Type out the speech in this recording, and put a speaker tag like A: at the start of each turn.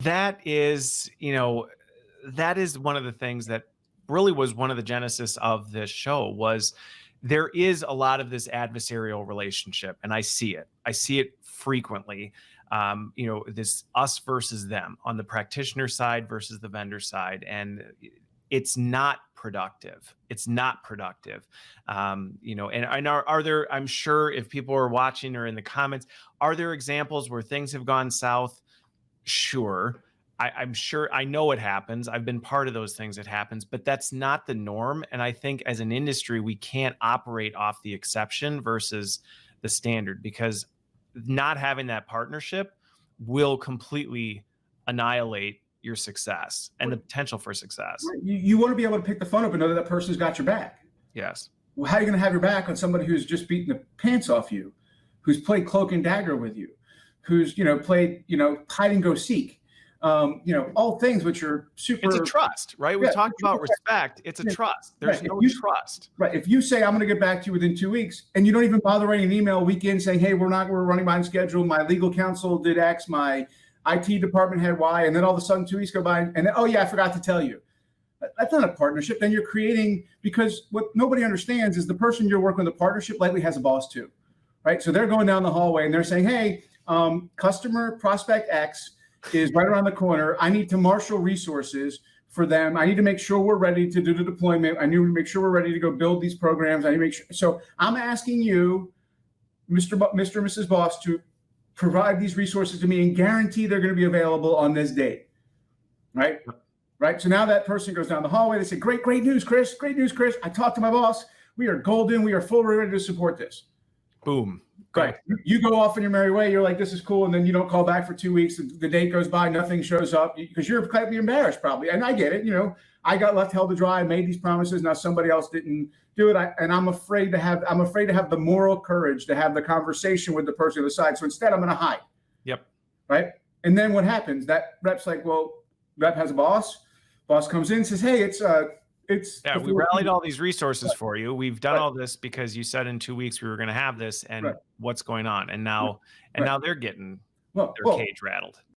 A: That is, that is one of the things that really was one of the genesis of this show was there is a lot of this adversarial relationship, and I see it. I see it frequently. This us versus them on the practitioner side versus the vendor side, and it's not productive. It's not productive. And are there? I'm sure if people are watching or in the comments, are there examples where things have gone south? Sure. I'm sure I know it happens. I've been part of those things. It happens, but that's not the norm. And I think as an industry, we can't operate off the exception versus the standard because not having that partnership will completely annihilate your success and the potential for success.
B: Right. You want to be able to pick the phone up and know that that person's got your back.
A: Yes.
B: Well, how are you going to have your back on somebody who's just beaten the pants off you, who's played cloak and dagger with you, who's played hide and go seek, all things which are super.
A: It's a trust, right? We talked about respect. It's a trust. There's no trust.
B: Right. If you say I'm going to get back to you within 2 weeks, and you don't even bother writing an email a week in saying, hey, we're running behind schedule. My legal counsel did X, my IT department had Y, and then all of a sudden 2 weeks go by, and then, oh yeah, I forgot to tell you. That's not a partnership. Then you're creating, because what nobody understands is the person you're working with a partnership likely has a boss too, right? So they're going down the hallway and they're saying, hey, customer prospect X is right around the corner. I need to marshal resources for them. I need to make sure we're ready to do the deployment. I need to make sure we're ready to go build these programs. I need to make sure. So I'm asking you, Mr. and Mrs. Boss, to provide these resources to me and guarantee they're going to be available on this date, right? Right. So now that person goes down the hallway. They say, great news, Chris. Great news, Chris. I talked to my boss. We are golden. We are fully ready to support this.
A: Boom.
B: Right. You go off in your merry way. You're like, this is cool. And then you don't call back for 2 weeks. The date goes by. Nothing shows up because you're kind of embarrassed probably. And I get it. I got left held to dry. I made these promises. Now somebody else didn't do it. And I'm afraid to have the moral courage to have the conversation with the person on the side. So instead I'm going to hide.
A: Yep.
B: Right. And then what happens? That rep's like, well, rep has a boss. Boss comes in and says, hey,
A: we rallied all these resources for you. We've done all this because you said in 2 weeks we were going to have this, and what's going on? And now they're getting their cage rattled.